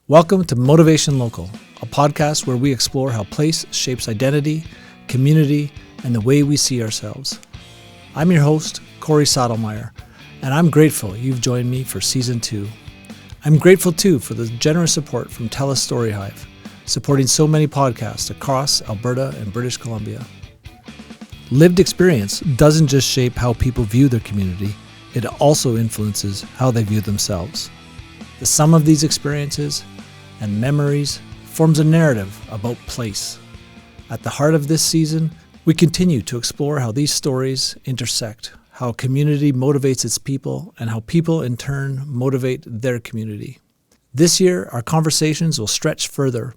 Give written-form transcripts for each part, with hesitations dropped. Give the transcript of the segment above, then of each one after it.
Welcome to Motivation Local, a podcast where we explore how place shapes identity, community, and the way we see ourselves. I'm your host, Corey Sadlemyer, and I'm grateful you've joined me for Season 2. I'm grateful too for the generous support from TELUS Story Hive, supporting so many podcasts across Alberta and British Columbia. Lived experience doesn't just shape how people view their community, it also influences how they view themselves. The sum of these experiences and memories forms a narrative about place. At the heart of this season, we continue to explore how these stories intersect, how community motivates its people, and how people in turn motivate their community. This year, our conversations will stretch further.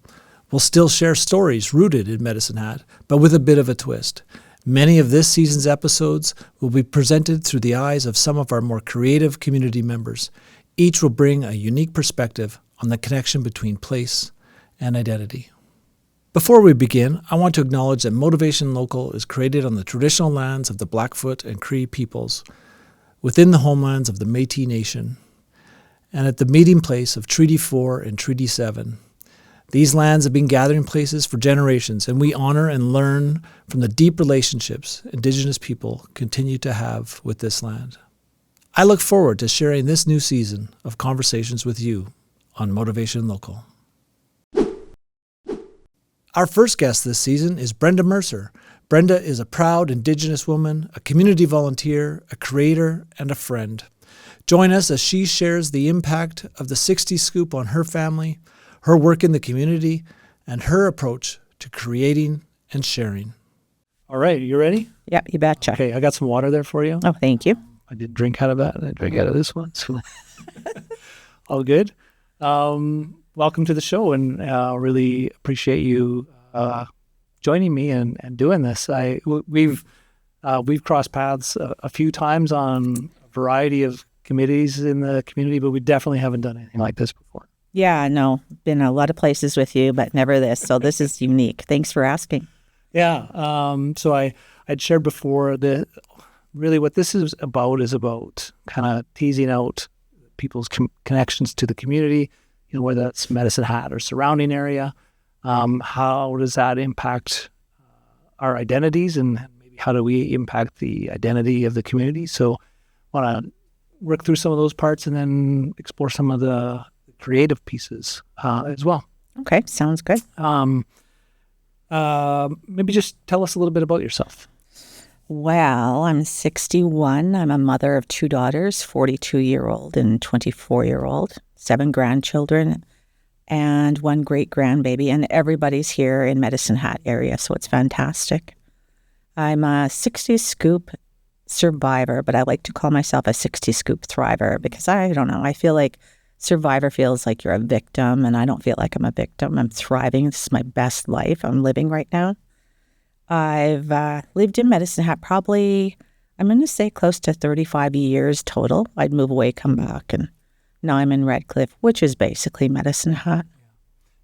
We'll still share stories rooted in Medicine Hat, but with a bit of a twist. Many of this season's episodes will be presented through the eyes of some of our more creative community members. Each will bring a unique perspective on the connection between place and identity. Before we begin, I want to acknowledge that Motivation Local is created on the traditional lands of the Blackfoot and Cree peoples, within the homelands of the Métis Nation, and at the meeting place of Treaty 4 and Treaty 7. These lands have been gathering places for generations, and we honor and learn from the deep relationships Indigenous people continue to have with this land. I look forward to sharing this new season of conversations with you on Motivation Local. Our first guest this season is Brenda Mercer. Brenda is a proud Indigenous woman, a community volunteer, a creator, and a friend. Join us as she shares the impact of the 60s Scoop on her family, her work in the community, and her approach to creating and sharing. All right, you ready? Yeah, you betcha. Okay, I got some water there for you. Oh, thank you. I did drink out of that, and I drank out of this one. So all good. Welcome to the show, and really appreciate you joining me and doing this. We've crossed paths a few times on a variety of committees in the community, but we definitely haven't done anything like this before. Yeah, no, been a lot of places with you, but never this. So this is unique. Thanks for asking. Yeah. So I'd shared before that really what this is about kind of teasing out people's connections to the community, whether that's Medicine Hat or surrounding area. How does that impact our identities, and maybe how do we impact the identity of the community? So I want to work through some of those parts and then explore some of the creative pieces as well. Okay, sounds good. Maybe just tell us a little bit about yourself. Well, I'm 61. I'm a mother of 2 daughters, 42-year-old and 24-year-old, 7 grandchildren, and 1 great-grandbaby, and everybody's here in Medicine Hat area, so it's fantastic. I'm a 60s Scoop survivor, but I like to call myself a 60s Scoop thriver because I don't know, I feel like survivor feels like you're a victim, and I don't feel like I'm a victim. I'm thriving. This is my best life I'm living right now. I've lived in Medicine Hat probably, I'm going to say close to 35 years total. I'd move away, come back, and now I'm in Redcliffe, which is basically Medicine Hat.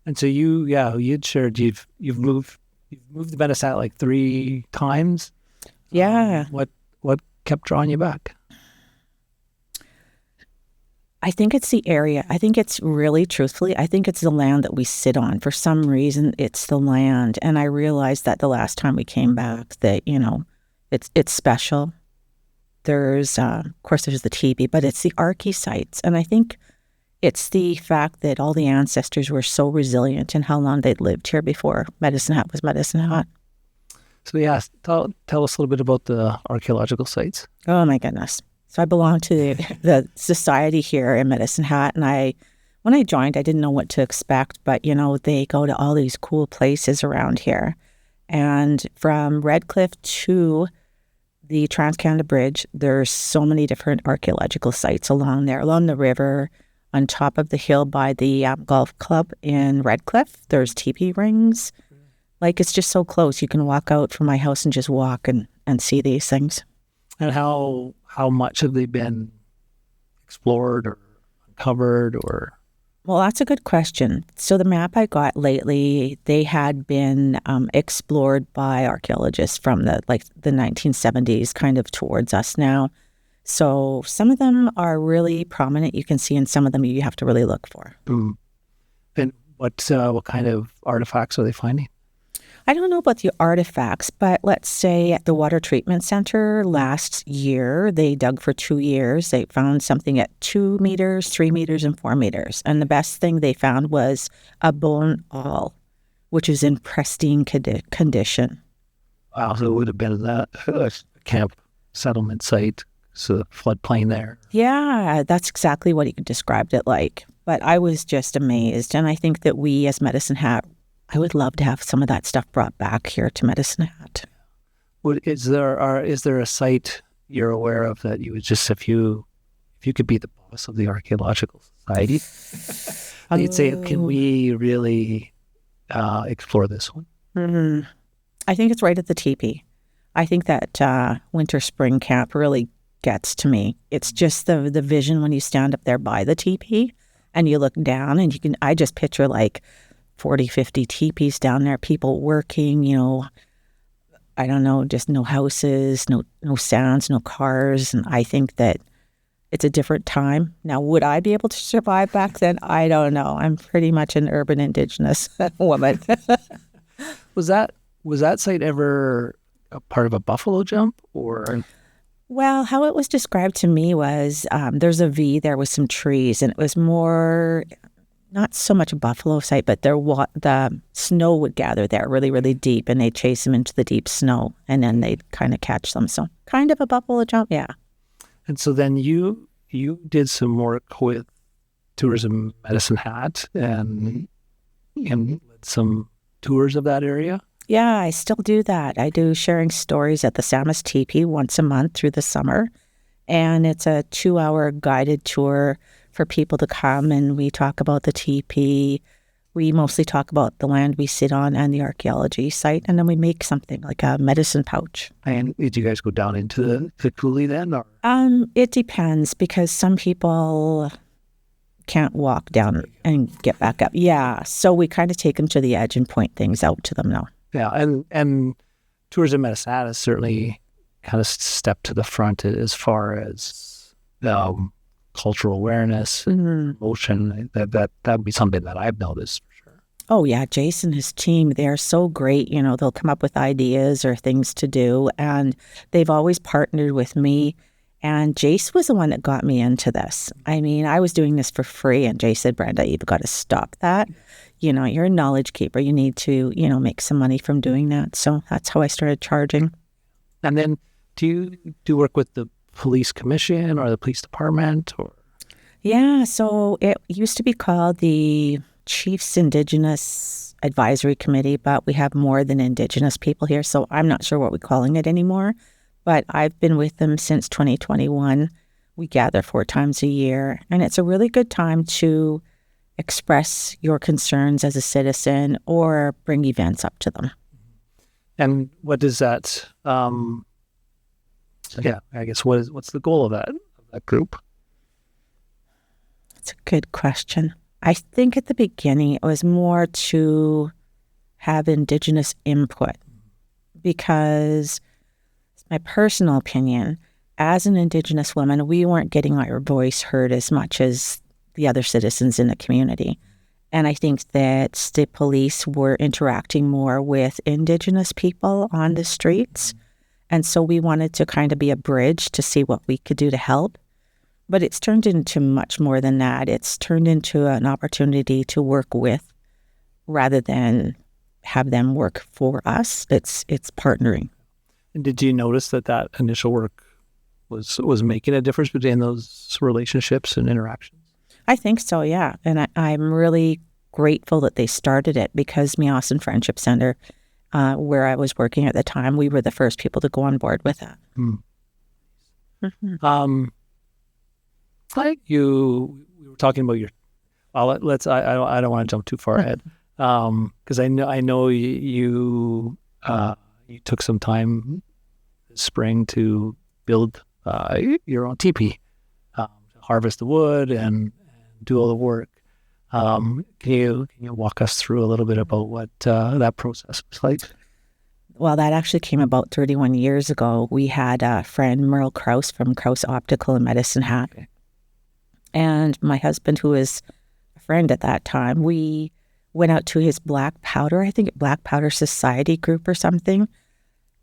And so you'd shared you've moved to Medicine Hat like 3 times. Yeah. What kept drawing you back? I think it's the area. I think it's really, truthfully, I think it's the land that we sit on. For some reason, it's the land. And I realized that the last time we came back that, it's special. There's, of course, there's the teepee, but it's the archae sites. And I think it's the fact that all the ancestors were so resilient and how long they'd lived here before Medicine Hat was Medicine Hat. So yeah, tell us a little bit about the archaeological sites. Oh my goodness. So I belong to the society here in Medicine Hat, and when I joined, I didn't know what to expect, but they go to all these cool places around here. And from Redcliffe to the Trans-Canada Bridge, there's so many different archaeological sites along there, along the river, on top of the hill by the golf club in Redcliffe. There's teepee rings. Like, it's just so close. You can walk out from my house and just walk and see these things. And how much have they been explored or uncovered or? Well, that's a good question. So the map I got lately, they had been explored by archaeologists from the 1970s kind of towards us now. So some of them are really prominent. You can see, and some of them you have to really look for. Mm. And what kind of artifacts are they finding? I don't know about the artifacts, but let's say at the water treatment center last year, they dug for 2 years. They found something at 2 meters, 3 meters, and 4 meters. And the best thing they found was a bone awl, which is in pristine condition. Wow, so it would have been a camp settlement site, so floodplain there. Yeah, that's exactly what he described it like. But I was just amazed. And I think that we as Medicine Hat, I would love to have some of that stuff brought back here to Medicine Hat. Is there a site you're aware of that you would just, if you could be the boss of the Archaeological Society, you'd say, can we really explore this one? Mm-hmm. I think it's right at the teepee. I think that winter spring camp really gets to me. It's just the vision when you stand up there by the teepee and you look down and I just picture like 40, 50 teepees down there, people working, I don't know, just no houses, no sounds, no cars. And I think that it's a different time. Now, would I be able to survive back then? I don't know. I'm pretty much an urban Indigenous woman. Was that site ever a part of a buffalo jump or? Well, how it was described to me was there's a V there with some trees, and it was more not so much a buffalo site, but the snow would gather there really, really deep, and they'd chase them into the deep snow, and then they'd kind of catch them. So kind of a buffalo jump, yeah. And so then you did some work with Tourism Medicine Hat and led some tours of that area? Yeah, I still do that. I do sharing stories at the Saamis teepee once a month through the summer, and it's a 2-hour guided tour for people to come, and we talk about the teepee. We mostly talk about the land we sit on and the archaeology site, and then we make something like a medicine pouch. And did you guys go down into the coulee then? Or? It depends, because some people can't walk down and get back up. Yeah, so we kind of take them to the edge and point things out to them now. Yeah, and Tourism Medicine Hat has certainly kind of stepped to the front as far as cultural awareness, emotion. That would be something that I've noticed for sure. Oh yeah, Jason and his team, they're so great. They'll come up with ideas or things to do, and they've always partnered with me. And Jace was the one that got me into this. I mean, I was doing this for free, and Jace said, Brenda, you've got to stop that. You're a knowledge keeper. You need to, make some money from doing that. So that's how I started charging. And then do you do work with the police commission or the police department? Or? Yeah, so it used to be called the Chiefs Indigenous Advisory Committee, but we have more than Indigenous people here, so I'm not sure what we're calling it anymore. But I've been with them since 2021. We gather 4 times a year, and it's a really good time to express your concerns as a citizen or bring events up to them. And what does that, I guess what's the goal of that group? It's a good question. I think at the beginning it was more to have Indigenous input, because it's my personal opinion, as an Indigenous woman, we weren't getting our voice heard as much as the other citizens in the community. And I think that the police were interacting more with Indigenous people on the streets. And so we wanted to kind of be a bridge to see what we could do to help. But it's turned into much more than that. It's turned into an opportunity to work with rather than have them work for us. It's partnering. And did you notice that initial work was making a difference between those relationships and interactions? I think so, yeah. And I'm really grateful that they started it, because Meowson Friendship Center, where I was working at the time, we were the first people to go on board with that. Like we were talking about your. Well, let's. I don't want to jump too far ahead, because I know you took some time this spring to build your own teepee, harvest the wood and do all the work. Can you walk us through a little bit about what that process was like? Well, that actually came about 31 years ago. We had a friend, Merle Krause from Krause Optical in Medicine Hat. Okay. And my husband, who is a friend at that time, we went out to his Black Powder Society group or something.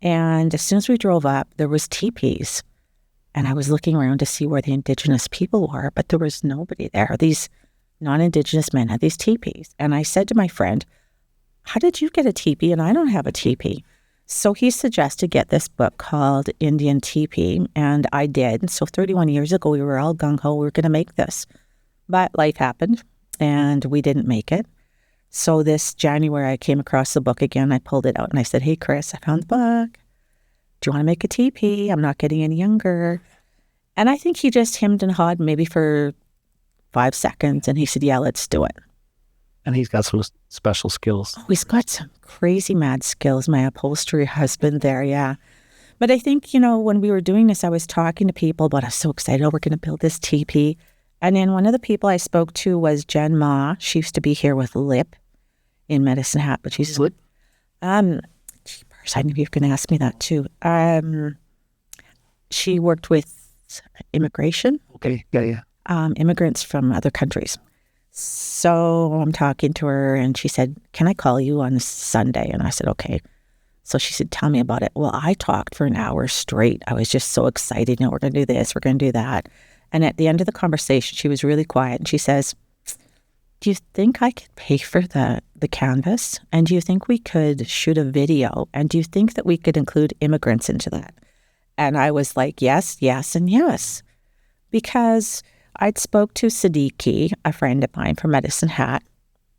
And as soon as we drove up, there was tepees. And I was looking around to see where the Indigenous people were, but there was nobody there. These non-Indigenous men had these tepees. And I said to my friend, how did you get a teepee? And I don't have a teepee. So he suggested get this book called Indian Teepee, and I did. So 31 years ago, we were all gung-ho, we were going to make this. But life happened, and we didn't make it. So this January, I came across the book again. I pulled it out, and I said, hey, Chris, I found the book. Do you want to make a teepee? I'm not getting any younger. And I think he just hemmed and hawed maybe for 5 seconds, and he said, yeah, let's do it. And he's got some special skills. Oh, he's got some crazy mad skills, my upholstery husband there, yeah. But I think, when we were doing this, I was talking to people about, I was so excited, we're going to build this teepee. And then one of the people I spoke to was Jen Ma. She used to be here with Lip in Medicine Hat, but she's... Lip? I knew you were going to ask me that too. She worked with immigration. Okay, yeah. Immigrants from other countries. So I'm talking to her, and she said, can I call you on Sunday? And I said, okay. So she said, tell me about it. Well, I talked for an hour straight. I was just so excited. We're going to do this, we're going to do that. And at the end of the conversation, she was really quiet, and she says, do you think I could pay for the canvas? And do you think we could shoot a video? And do you think that we could include immigrants into that? And I was like, yes, yes, and yes. Because I'd spoke to Siddiqui, a friend of mine from Medicine Hat.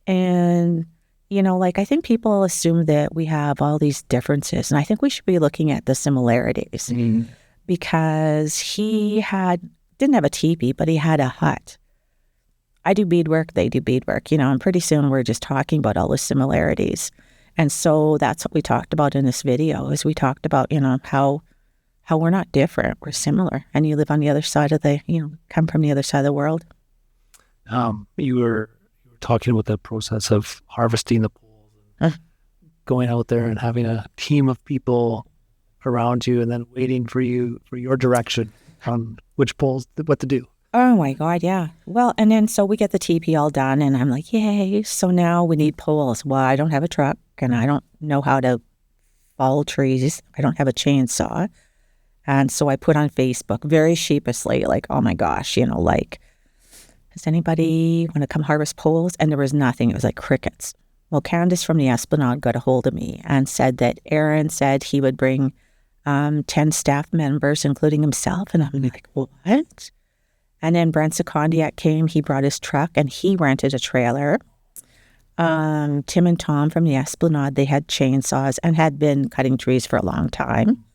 And, I think people assume that we have all these differences. And I think we should be looking at the similarities. Mm-hmm. Because he didn't have a teepee, but he had a hut. I do beadwork, they do beadwork, and pretty soon we're just talking about all the similarities. And so that's what we talked about in this video, is we talked about, how we're not different, we're similar. And you live on the other side of come from the other side of the world. You were talking about the process of harvesting the poles, and going out there and having a team of people around you and then waiting for your direction on which poles, what to do. Oh my God, yeah. Well, and then so we get the teepee all done, and I'm like, yay. So now we need poles. Well, I don't have a truck, and I don't know how to fall trees. I don't have a chainsaw. And so I put on Facebook very sheepishly, like, oh my gosh, does anybody want to come harvest poles? And there was nothing. It was like crickets. Well, Candace from the Esplanade got a hold of me and said that Aaron said he would bring 10 staff members, including himself. And I'm like, what? And then Brent Secondiac came, he brought his truck, and he rented a trailer. Tim and Tom from the Esplanade, they had chainsaws and had been cutting trees for a long time.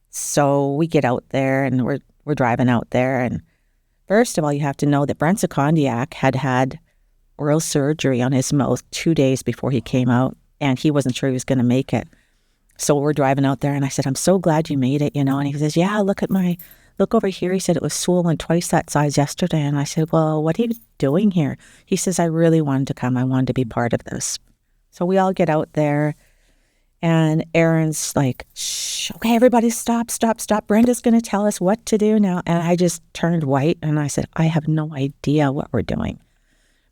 So we get out there, and we're driving out there. And first of all, you have to know that Brent Secondiac had oral surgery on his mouth 2 days before he came out, and he wasn't sure he was going to make it. So we're driving out there, and I said, I'm so glad you made it, And he says, yeah, look over here. He said it was swollen twice that size yesterday. And I said, well, what are you doing here? He says, I really wanted to come. I wanted to be part of this. So we all get out there, and Aaron's like, shh, okay, everybody stop. Brenda's going to tell us what to do now. And I just turned white, and I said, I have no idea what we're doing.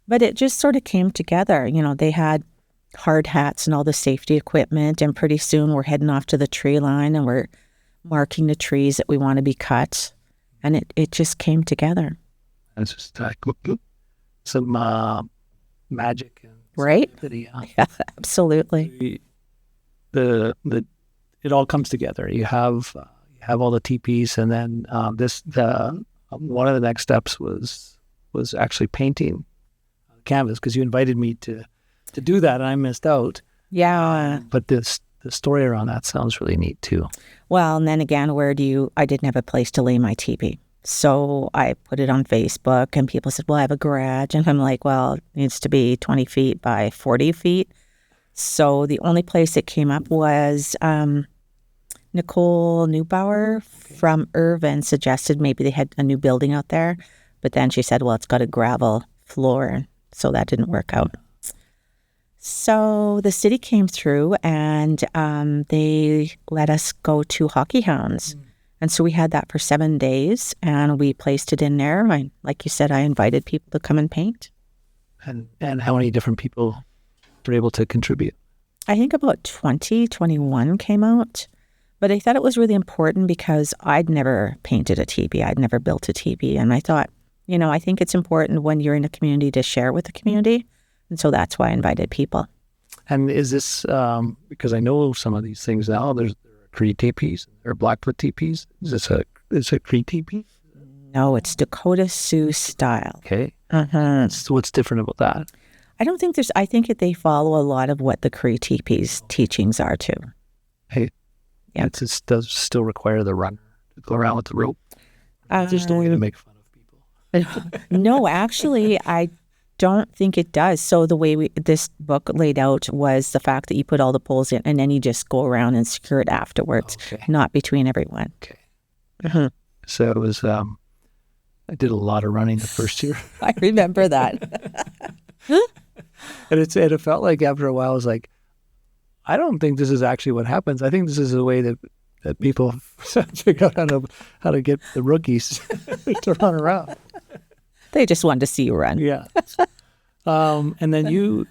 But it just sort of came together. They had hard hats and all the safety equipment, and pretty soon we're heading off to the tree line, and we're marking the trees that we want to be cut, and it just came together. It's just some magic, and right? Yeah, absolutely. It all comes together. You have all the tepees, and then one of the next steps was actually painting canvas, because you invited me to do that, and I missed out. Yeah, but the story around that sounds really neat too. Well, and then again, I didn't have a place to lay my teepee. So I put it on Facebook, and people said, well, I have a garage. And I'm like, well, it needs to be 20 feet by 40 feet. So the only place that came up was Nicole Neubauer from Irvine suggested maybe they had a new building out there. But then she said, well, it's got a gravel floor. So that didn't work out. So the city came through, and they let us go to Hockey Hounds. And so we had that for 7 days, and we placed it in there. Like you said, I invited people to come and paint. And how many different people were able to contribute? I think about 21 came out. But I thought it was really important because I'd never painted a teepee. I'd never built a teepee. And I thought, I think it's important when you're in a community to share with the community. And so that's why I invited people. And is this, because I know some of these things now, there are Cree teepees, there are Blackfoot teepees. Is this a Cree teepee? No, it's Dakota Sioux style. Okay. Uh-huh. So what's different about that? I think that they follow a lot of what the Cree teepees teachings are too. Hey, yeah. It does still require the runner to go around with the rope. Just don't even make fun of people. No, actually, I don't think it does. So the way this book laid out was the fact that you put all the poles in and then you just go around and secure it afterwards, not between everyone. Okay. Uh-huh. So it was, I did a lot of running the first year. I remember that. And it felt like after a while, I was like, I don't think this is actually what happens. I think this is a way that people figure out how to get the rookies to run around. They just wanted to see you run. Yeah. And then you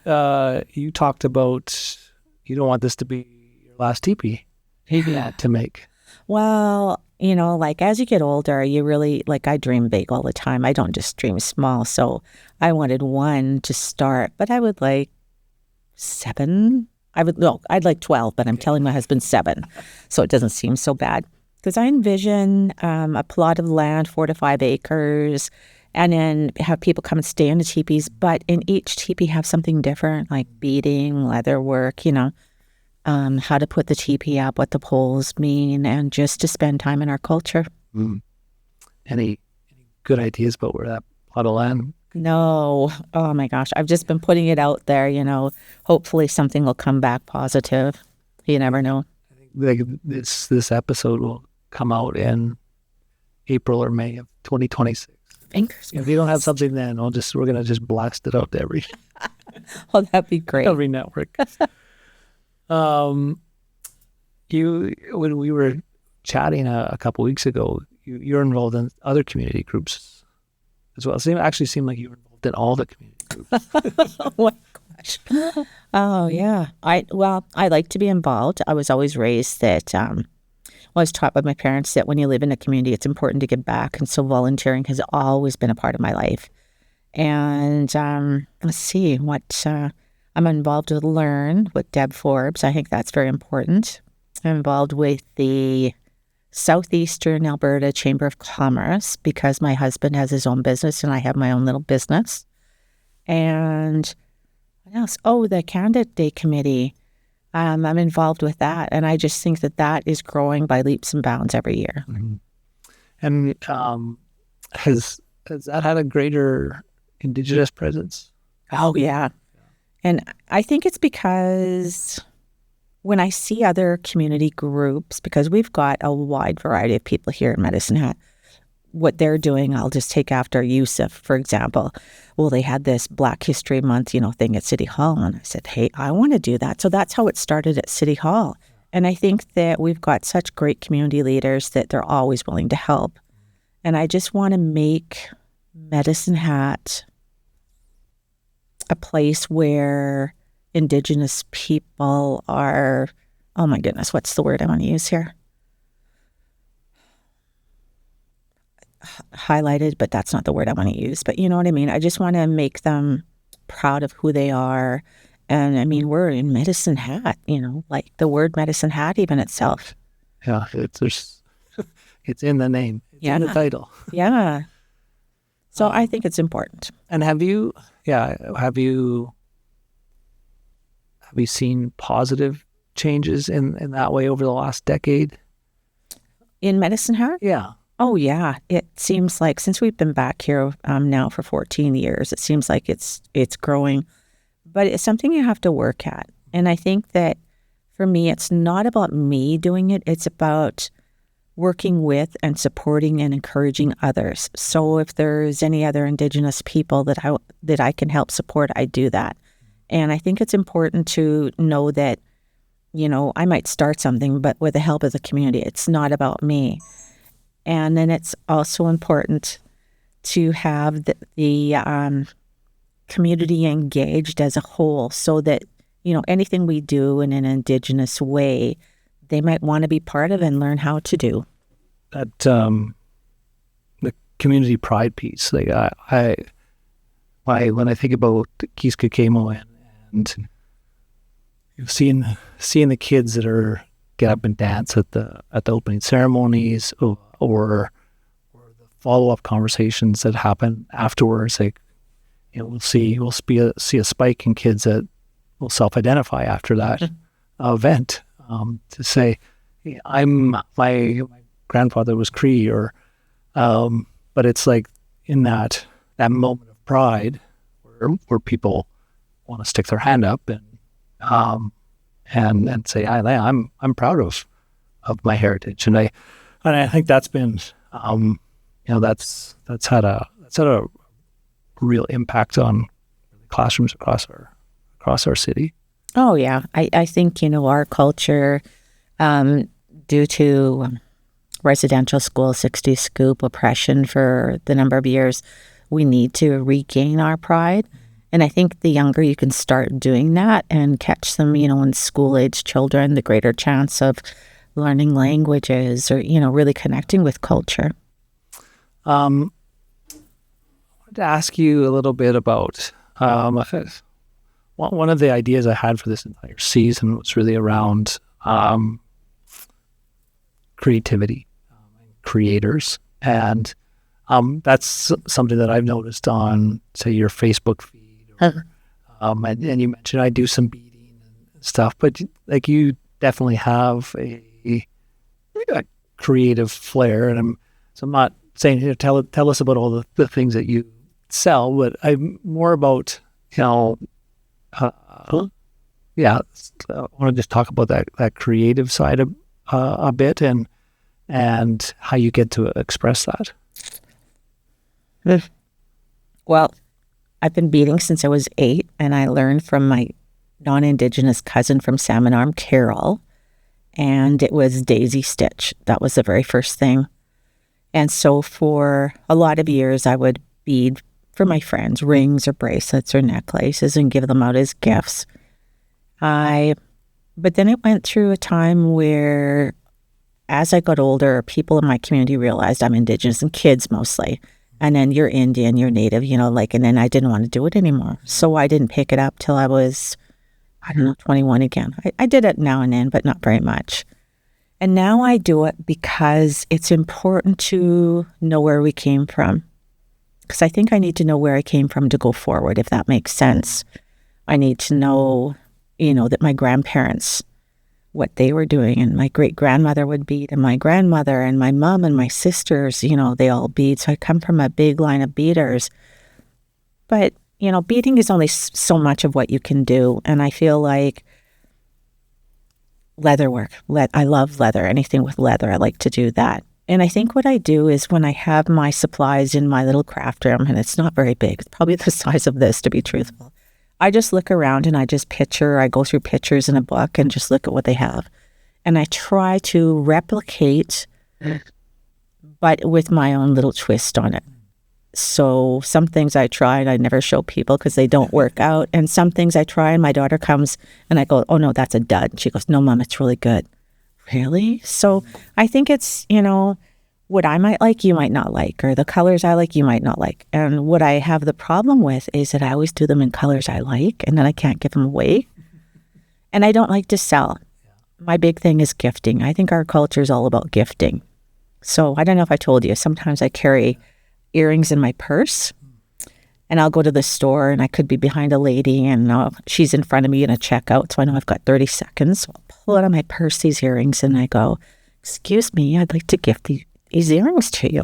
talked about you don't want this to be your last teepee to make. Well, as you get older, you really, I dream big all the time. I don't just dream small. So I wanted one to start, but I would like 7. I'd like 12, but I'm telling my husband 7. So it doesn't seem so bad. Because I envision a plot of land, 4 to 5 acres, and then have people come and stay in the teepees. But in each teepee have something different, like beading, leatherwork, how to put the teepee up, what the poles mean, and just to spend time in our culture. Mm. Any good ideas about where that plot of land? No. Oh my gosh. I've just been putting it out there, hopefully something will come back positive. You never know. I think this episode will come out in April or May of 2026. Fingers if you don't have something then, we're going to just blast it out to every oh, that'd be great. Every network. When we were chatting a couple weeks ago, you're involved in other community groups as well. It actually seemed like you were involved in all the community groups. Oh my gosh. Oh yeah. I like to be involved. I was always raised that, I was taught by my parents that when you live in a community, it's important to give back. And so volunteering has always been a part of my life. And let's see what I'm involved with Learn with Deb Forbes. I think that's very important. I'm involved with the Southeastern Alberta Chamber of Commerce because my husband has his own business and I have my own little business. And what else? Oh, the Candid Day Committee. I'm involved with that. And I just think that is growing by leaps and bounds every year. Mm-hmm. And has that had a greater Indigenous presence? Oh, yeah. And I think it's because when I see other community groups, because we've got a wide variety of people here in Medicine Hat, what they're doing, I'll just take after Yusuf, for example. Well, they had this Black History Month, thing at City Hall. And I said, hey, I want to do that. So that's how it started at City Hall. And I think that we've got such great community leaders that they're always willing to help. And I just want to make Medicine Hat a place where Indigenous people are, oh my goodness, what's the word I want to use here? Highlighted, but that's not the word I want to use. But you know what I mean? I just want to make them proud of who they are. And I mean, we're in Medicine Hat, like the word Medicine Hat even itself. Yeah, it's in the name. It's in the title. Yeah. So I think it's important. And have you seen positive changes in that way over the last decade? In Medicine Hat? Yeah. Oh, yeah. It seems like since we've been back here now for 14 years, it seems like it's growing. But it's something you have to work at. And I think that for me, it's not about me doing it. It's about working with and supporting and encouraging others. So if there's any other Indigenous people that I can help support, I do that. And I think it's important to know that, I might start something, but with the help of the community, it's not about me. And then it's also important to have the community engaged as a whole so that, anything we do in an Indigenous way, they might want to be part of and learn how to do. That the community pride piece, like when I think about Kiskakemo and seeing the kids that are get up and dance at the opening ceremonies or the follow-up conversations that happen afterwards, like we'll see a spike in kids that will self-identify after that event, to say, hey, my grandfather was Cree, or but it's like in that moment of pride where people want to stick their hand up and say, I'm proud of my heritage, and I think that's been that's had a real impact on classrooms across our city. Oh yeah, I think our culture, due to residential school 60 scoop oppression for the number of years, we need to regain our pride. And I think the younger you can start doing that and catch them, in school-age children, the greater chance of learning languages or, really connecting with culture. I wanted to ask you a little bit about one of the ideas I had for this entire season was really around creativity, creators. And that's something that I've noticed on, say, your Facebook feed. And you mentioned I do some beading and stuff, but like you definitely have a creative flair. And I'm not saying, tell us about all the things that you sell, but I'm more about, I want to just talk about that creative side a bit and how you get to express that. Well, I've been beading since I was 8, and I learned from my non-Indigenous cousin from Salmon Arm, Carol, and it was daisy stitch. That was the very first thing. And so for a lot of years, I would bead for my friends, rings or bracelets or necklaces, and give them out as gifts. But then it went through a time where, as I got older, people in my community realized I'm Indigenous, and kids mostly. And then you're Indian, you're Native, and then I didn't want to do it anymore. So I didn't pick it up till I was, 21 again. I did it now and then, but not very much. And now I do it because it's important to know where we came from. Because I think I need to know where I came from to go forward, if that makes sense. I need to know, that my grandparents, what they were doing, and my great-grandmother would bead, and my grandmother and my mom and my sisters, they all bead. So I come from a big line of beaders. But, beading is only so much of what you can do. And I feel like leatherwork, I love leather, anything with leather, I like to do that. And I think what I do is when I have my supplies in my little craft room, and it's not very big, it's probably the size of this, to be truthful, I just look around and I go through pictures in a book and just look at what they have. And I try to replicate, but with my own little twist on it. So some things I try and I never show people because they don't work out. And some things I try and my daughter comes and I go, oh no, that's a dud. She goes, no, Mom, it's really good. Really? So I think it's, what I might like, you might not like, or the colors I like, you might not like. And what I have the problem with is that I always do them in colors I like, and then I can't give them away. And I don't like to sell. My big thing is gifting. I think our culture is all about gifting. So I don't know if I told you, sometimes I carry earrings in my purse, and I'll go to the store, and I could be behind a lady, and she's in front of me in a checkout, so I know I've got 30 seconds. So I'll pull out of my purse these earrings, and I go, excuse me, I'd like to gift these earrings to you.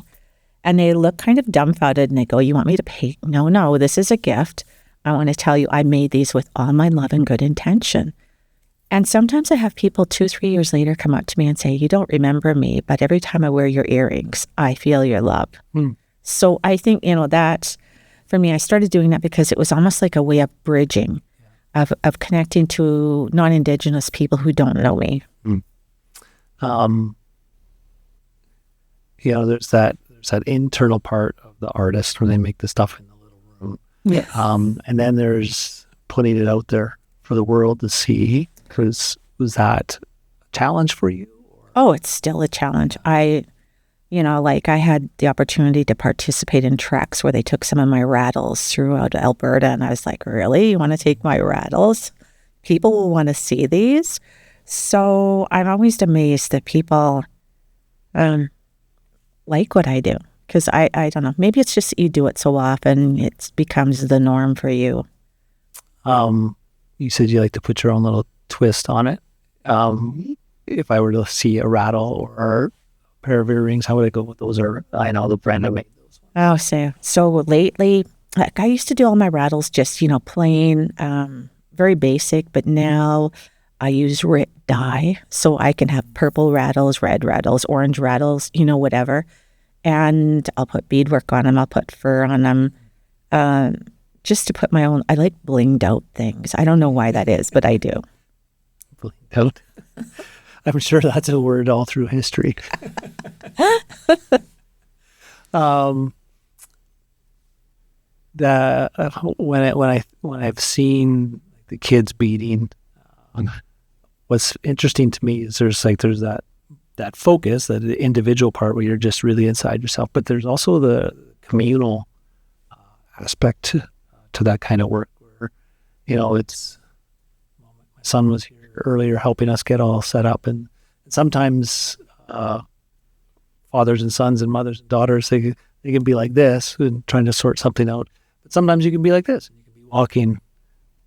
And they look kind of dumbfounded, and they go, you want me to pay? No, this is a gift. I want to tell you I made these with all my love and good intention. And sometimes I have people 2-3 years later come up to me and say, you don't remember me, but every time I wear your earrings, I feel your love. So I think, that for me, I started doing that because it was almost like a way of bridging, of connecting to non-Indigenous people who don't know me. There's that internal part of the artist where they make the stuff in the little room. Yes. And then there's putting it out there for the world to see. Was that a challenge for you? Oh, it's still a challenge. I had the opportunity to participate in treks where they took some of my rattles throughout Alberta. And I was like, really? You want to take my rattles? People will want to see these. So I'm always amazed that people like what I do. Because I don't know, maybe it's just you do it so often, it becomes the norm for you. You said you like to put your own little twist on it. If I were to see a rattle or a pair of earrings, how would I go with those? I know the Brenda made those. Oh, so lately, like I used to do all my rattles just, plain, very basic, but now I use dye, so I can have purple rattles, red rattles, orange rattles, whatever. And I'll put beadwork on them. I'll put fur on them, just to put my own. I like blinged out things. I don't know why that is, but I do. Blinged out. I'm sure that's a word all through history. When I've seen the kids beading, what's interesting to me is there's that focus, that individual part where you're just really inside yourself, but there's also the communal aspect to that kind of work where, it's, my son was here earlier helping us get all set up, and sometimes fathers and sons and mothers and daughters, they can be like this and trying to sort something out, but sometimes you can be like this, and you can be walking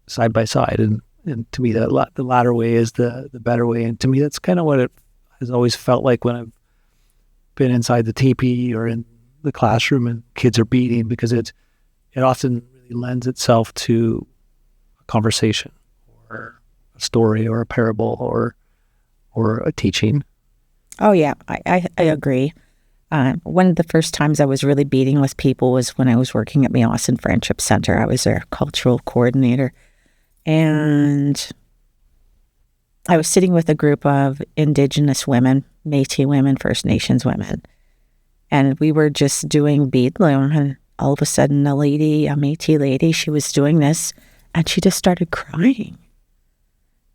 side by side, and to me the latter way is the better way, and to me that's kind of what it has always felt like when I've been inside the tepee or in the classroom and kids are beading, because it often really lends itself to a conversation or a story or a parable or a teaching. Oh, yeah, I agree. One of the first times I was really beading with people was when I was working at Meosin Friendship Center. I was their cultural coordinator. And I was sitting with a group of Indigenous women, Métis women, First Nations women. And we were just doing bead loom. And all of a sudden, a Métis lady, she was doing this, and she just started crying.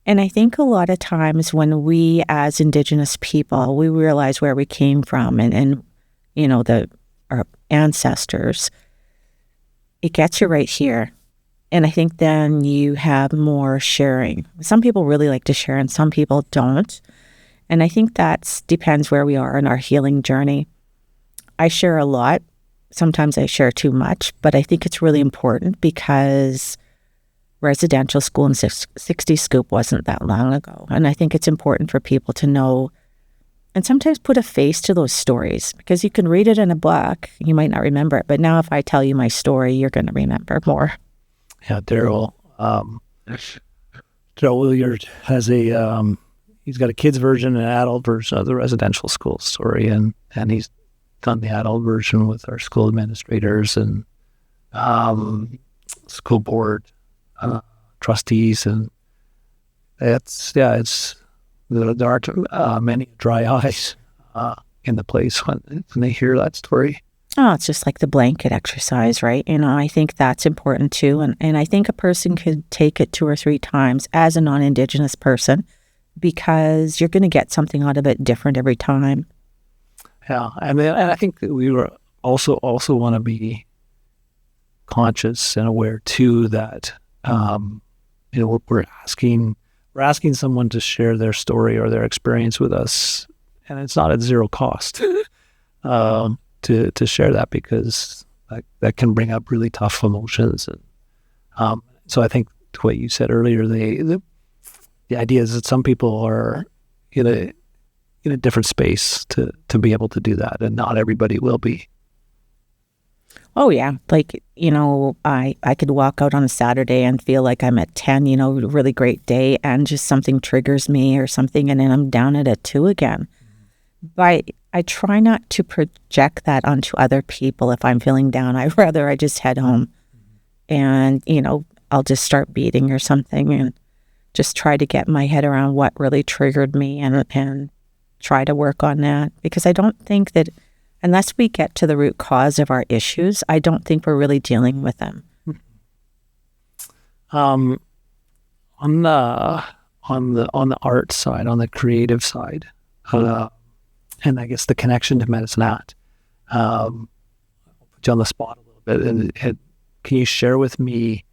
And I think a lot of times when we as Indigenous people, we realize where we came from and our ancestors, it gets you right here. And I think then you have more sharing. Some people really like to share and some people don't. And I think that depends where we are in our healing journey. I share a lot. Sometimes I share too much, but I think it's really important because residential school in 60 Scoop wasn't that long ago. And I think it's important for people to know and sometimes put a face to those stories, because you can read it in a book, you might not remember it. But now if I tell you my story, you're going to remember more. Yeah, Daryl Williard has he's got a kid's version and an adult version of the residential school story, and he's done the adult version with our school administrators and school board trustees, and there aren't many dry eyes in the place when they hear that story. Oh, it's just like the blanket exercise, right? I think that's important too. And I think a person could take it 2 or 3 times as a non-Indigenous person, because you're going to get something out of it different every time. Yeah. And I think that we were also want to be conscious and aware too that, we're asking someone to share their story or their experience with us, and it's not at zero cost. To share that, because that can bring up really tough emotions. And so I think what you said earlier, the idea is that some people are in a different space to be able to do that, and not everybody will be. Oh, yeah. Like, I could walk out on a Saturday and feel like I'm at 10, really great day, and just something triggers me or something, and then I'm down at a 2 again. But I try not to project that onto other people. If I'm feeling down, I just head home and, I'll just start beading or something and just try to get my head around what really triggered me and try to work on that. Because I don't think that unless we get to the root cause of our issues, I don't think we're really dealing with them. On the art side, on the creative side, and I guess the connection to Medicine Hat, I'll put you on the spot a little bit. And can you share with me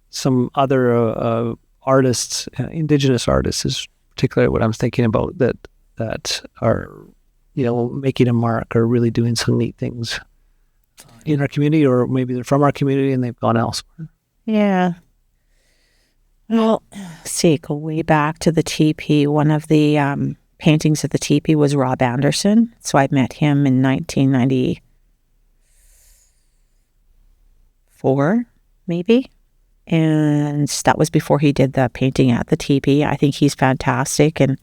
some other artists, Indigenous artists is particularly what I'm thinking about, that are, making a mark or really doing some neat things in our community, or maybe they're from our community and they've gone elsewhere? Yeah. Well, go way back to the teepee. One of the paintings of the teepee was Rob Anderson. So I met him in 1994, maybe. And that was before he did the painting at the teepee. I think he's fantastic. And,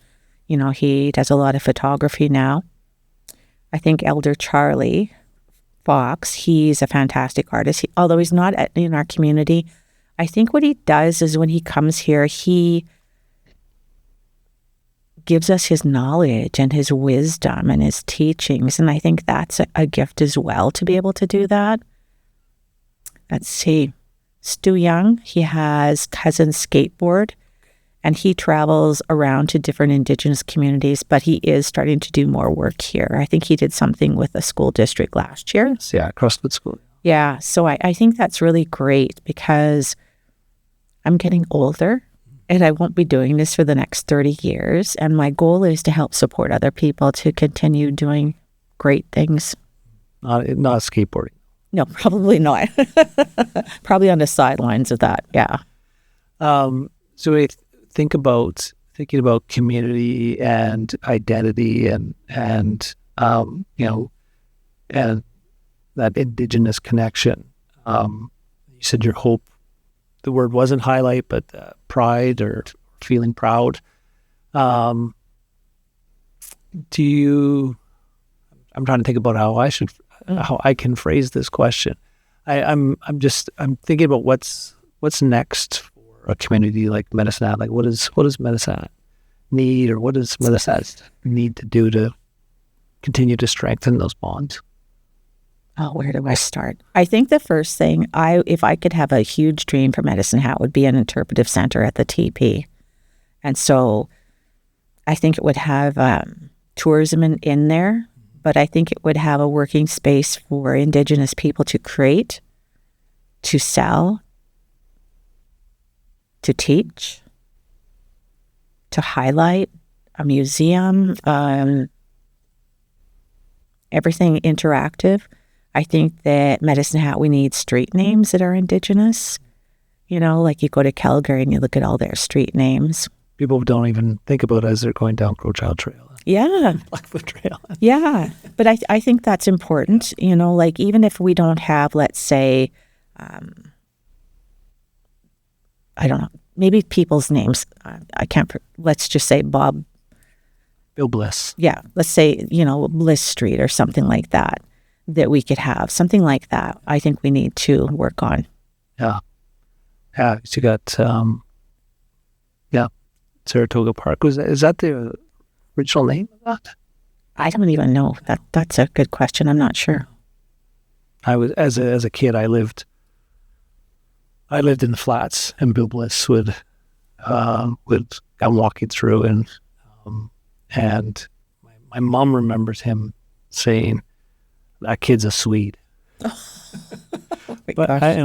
he does a lot of photography now. I think Elder Charlie Fox, he's a fantastic artist. Although he's not in our community, I think what he does is when he comes here, he gives us his knowledge and his wisdom and his teachings. And I think that's a gift as well, to be able to do that. Let's see. Stu Young, he has Cousin Skateboard, and he travels around to different Indigenous communities, but he is starting to do more work here. I think he did something with a school district last year. Yeah, CrossFit School. Yeah, so I think that's really great, because I'm getting older and I won't be doing this for the next 30 years. And my goal is to help support other people to continue doing great things. Not skateboarding. No, probably not. Probably on the sidelines of that, yeah. So we thinking about community and identity and and that Indigenous connection. You said your hope, the word wasn't highlight, but pride or feeling proud. I'm trying to think about how I can phrase this question. I'm thinking about what's next for a community like Medicine Hat. Like what does Medicine Hat need, or what does Medicine Hat need to do to continue to strengthen those bonds? Oh, where do I start? I think the first thing, if I could have a huge dream for Medicine Hat, would be an interpretive center at the TP. And so I think it would have tourism in there, but I think it would have a working space for Indigenous people to create, to sell, to teach, to highlight, a museum, everything interactive. I think that Medicine Hat, we need street names that are Indigenous. Like you go to Calgary and you look at all their street names. People don't even think about it as they're going down Crowchild Trail. Yeah. Blackfoot Trail. Yeah. But I think that's important. Like even if we don't have, let's say, I don't know, maybe people's names. Let's just say Bob. Bill Bliss. Yeah. Let's say, Bliss Street or something like that we could have. Something like that I think we need to work on. Yeah. Yeah. You got, Saratoga Park. Is that the original name of that? I don't even know. That's a good question. I'm not sure. I was as a kid. I lived in the flats, and Bill Bliss would I'm walking through, and my mom remembers him saying, "That kid's a Swede." And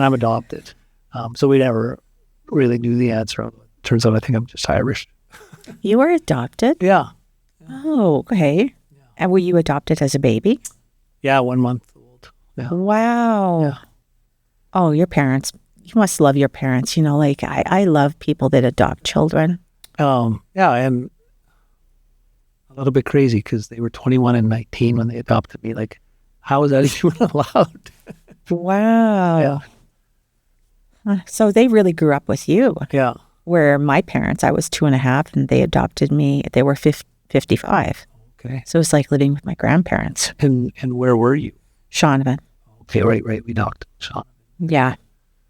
I'm adopted, so we never really knew the answer. Turns out I think I'm just Irish. You were adopted? Yeah. Oh, okay. Yeah. And were you adopted as a baby? Yeah, 1 month old. Yeah. Wow. Yeah. Oh, your parents. You must love your parents. Like I love people that adopt children. Yeah, and a little bit crazy because they were 21 and 19 when they adopted me. Like, how is that even allowed? Wow. Yeah. So they really grew up with you. Yeah. Where my parents, I was 2.5 and they adopted me. They were 55. Okay. So it was like living with my grandparents. And where were you? Shaunavon. Okay, right. We knocked Shaunavon. Yeah.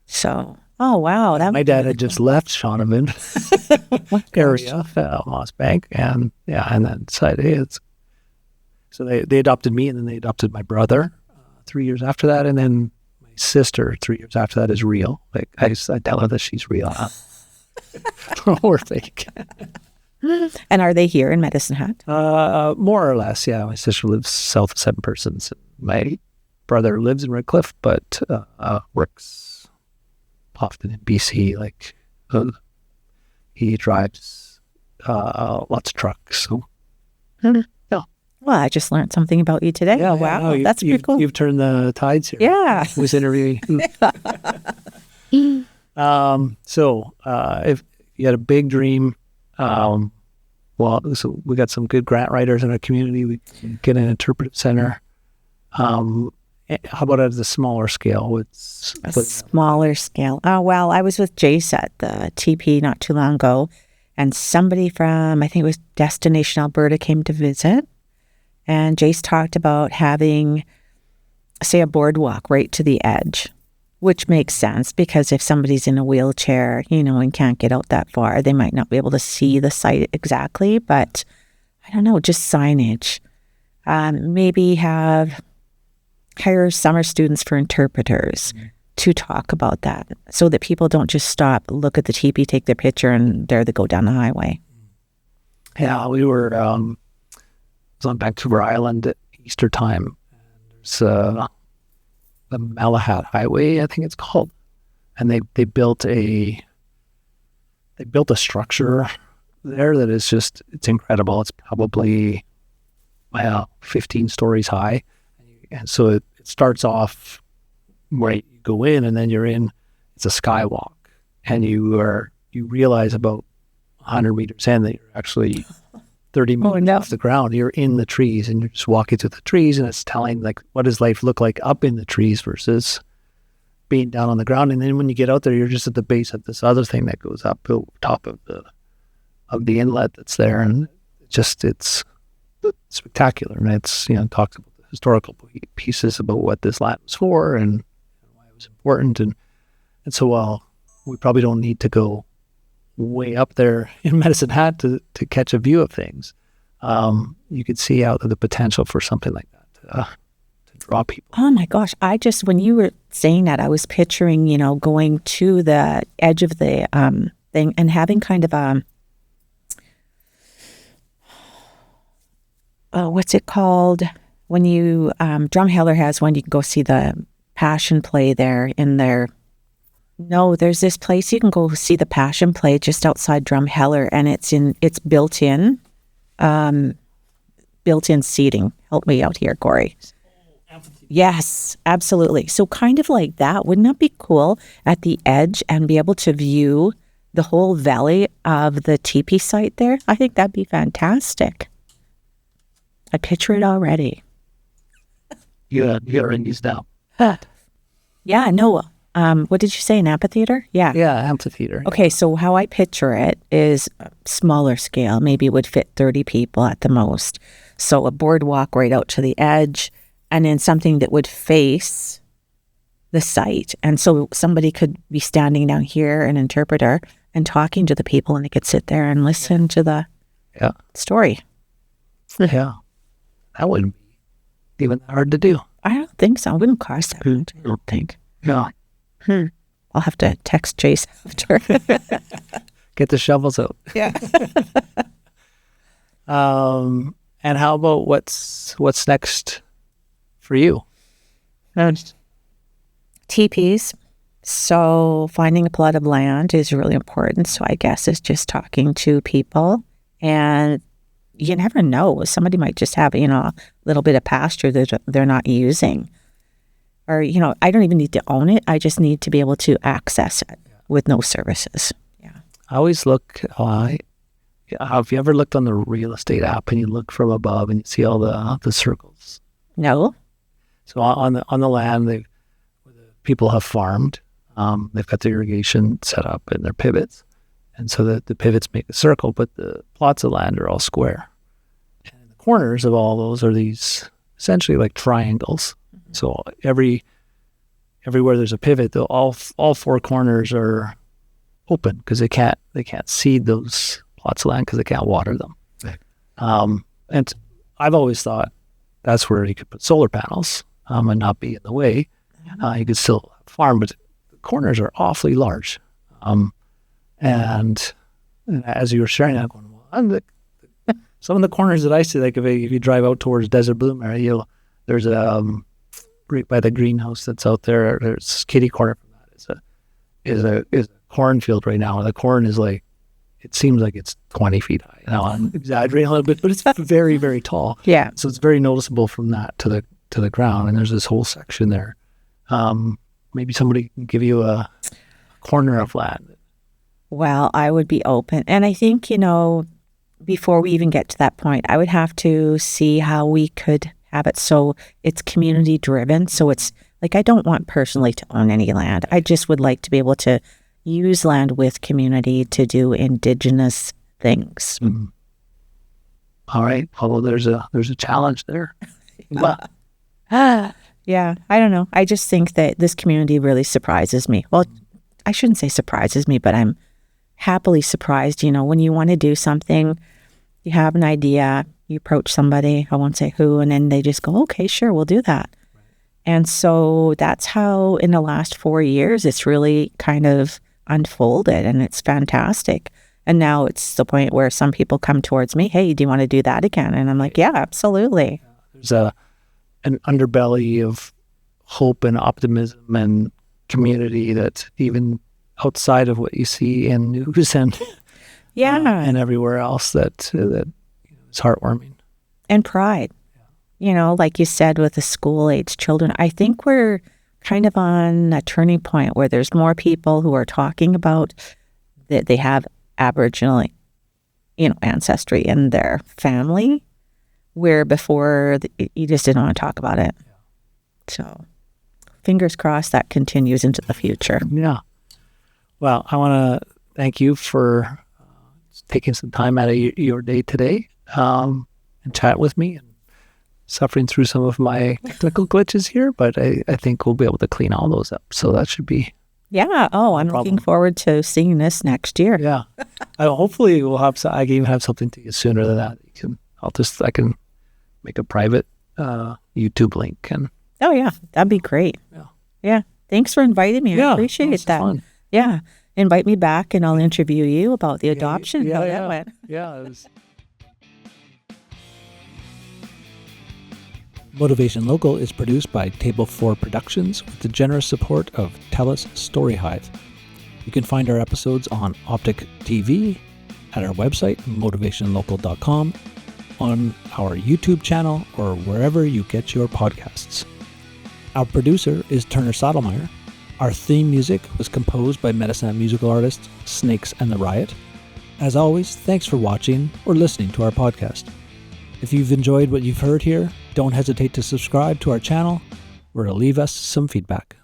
So, oh, wow. My dad had just left Shaunavon area, Moss Bank, and then decided, so they adopted me, and then they adopted my brother 3 years after that, and then my sister 3 years after that is real. Like I tell her that she's real. Or fake. And are they here in Medicine Hat? More or less, yeah. My sister lives south of Seven Persons. My brother lives in Redcliffe, but works often in BC. Like he drives lots of trucks. So yeah. Well, I just learned something about you today. Yeah, wow, no, that's pretty cool. You've turned the tides here. Yeah. I was interviewing. So if you had a big dream, so we got some good grant writers in our community. We can get an interpretive center. How about at the smaller scale? Smaller scale. Oh, well, I was with Jace at the tepee not too long ago, and somebody from, I think it was Destination Alberta, came to visit. And Jace talked about having, say, a boardwalk right to the edge, which makes sense because if somebody's in a wheelchair, and can't get out that far, they might not be able to see the site exactly. But I don't know, just signage. Maybe hire summer students for interpreters to talk about that so that people don't just stop, look at the teepee, take their picture, and there they go down the highway. Yeah, we were on Vancouver Island at Easter time. There's the Malahat Highway, I think it's called, and they built a structure there that is just, it's incredible. It's probably 15 stories high, and so it starts off where you go in, and then it's a skywalk, and you realize about 100 meters in that you're actually 30 meters off the ground. You're in the trees, and you're just walking through the trees, and it's telling, like, what does life look like up in the trees versus being down on the ground. And then when you get out there, you're just at the base of this other thing that goes up to top of the inlet that's there, and it's spectacular. And it's, talks about the historical pieces about what this land was for and why it was important. And so, while we probably don't need to go way up there in Medicine Hat to catch a view of things, you could see out the potential for something like that to draw people. Oh my gosh, when you were saying that, I was picturing, going to the edge of the thing and having kind of what's it called when you Drumheller has one, you can go see the Passion Play there in there. No, there's this place you can go see the Passion Play just outside Drumheller, and it's built-in seating. Help me out here, Corey. Yes, absolutely. So kind of like that. Wouldn't that be cool at the edge and be able to view the whole valley of the teepee site there? I think that'd be fantastic. I picture it already. You're in these now. Yeah, no. What did you say, an amphitheater? Yeah. Yeah, amphitheater. Okay, so how I picture it is smaller scale. Maybe it would fit 30 people at the most. So a boardwalk right out to the edge, and then something that would face the site. And so somebody could be standing down here, an interpreter, and talking to the people, and they could sit there and listen to the story. Yeah. That wouldn't be even hard to do. I don't think so. It wouldn't cost that much, I don't think. No. I'll have to text Jace after. Get the shovels out. Yeah. And how about what's next for you? Tepees. So finding a plot of land is really important. So I guess it's just talking to people, and you never know. Somebody might just have, a little bit of pasture that they're not using. Or, I don't even need to own it. I just need to be able to access it with no services. Yeah. I always look, have you ever looked on the real estate app and you look from above and you see all the circles? No. So on the land, the people have farmed. They've got the irrigation set up and their pivots. And so the pivots make a circle, but the plots of land are all square. And the corners of all those are these essentially like triangles. Mm-hmm. So everywhere there's a pivot, all four corners are open because they can't seed those plots of land because they can't water them. Right. And I've always thought that's where you could put solar panels and not be in the way. You could still farm, but the corners are awfully large. And as you were sharing that, going, well, some of the corners that I see, like if you drive out towards Desert Bloom area, there's right by the greenhouse that's out there. There's kitty corner from that. Is a cornfield right now, and the corn is like, it seems like it's 20 feet high. Now I'm exaggerating a little bit, but it's very, very tall. Yeah. So it's very noticeable from that to the ground, and there's this whole section there. Maybe somebody can give you a corner of land. Well, I would be open. And I think, before we even get to that point, I would have to see how we could have it so it's community driven. So it's like, I don't want personally to own any land. I just would like to be able to use land with community to do Indigenous things. Mm-hmm. All right. Although there's a challenge there. Yeah, I don't know. I just think that this community really surprises me. Well, I shouldn't say surprises me, but I'm happily surprised. When you want to do something, you have an idea, you approach somebody, I won't say who, and then they just go, okay, sure, we'll do that. Right. And so that's how in the last 4 years, it's really kind of unfolded, and it's fantastic. And now it's the point where some people come towards me, hey, do you want to do that again? And I'm like, yeah, absolutely. There's an underbelly of hope and optimism and community that's even outside of what you see in news and and everywhere else that is heartwarming. And pride. Like you said, with the school-age children, I think we're kind of on a turning point where there's more people who are talking about that they have Aboriginal, ancestry in their family, where before you just didn't want to talk about it. Yeah. So fingers crossed that continues into the future. Yeah. Well, I want to thank you for taking some time out of your day today and chat with me and suffering through some of my technical glitches here, but I think we'll be able to clean all those up. So that should be... Yeah. Oh, I'm looking forward to seeing this next year. Yeah. Hopefully we'll have... I can even have something to you sooner than that. I can make a private YouTube link. Oh, yeah. That'd be great. Yeah. Yeah. Thanks for inviting me. I appreciate that. Fun. Yeah. Invite me back and I'll interview you about the adoption. How that went. Yeah. Motivation Local is produced by Table 4 Productions with the generous support of TELUS Storyhive. You can find our episodes on Optic TV, at our website, motivationlocal.com, on our YouTube channel, or wherever you get your podcasts. Our producer is Turner Sadlemyer. Our theme music was composed by Medicine musical artist Snakes and the Riot. As always, thanks for watching or listening to our podcast. If you've enjoyed what you've heard here, don't hesitate to subscribe to our channel or to leave us some feedback.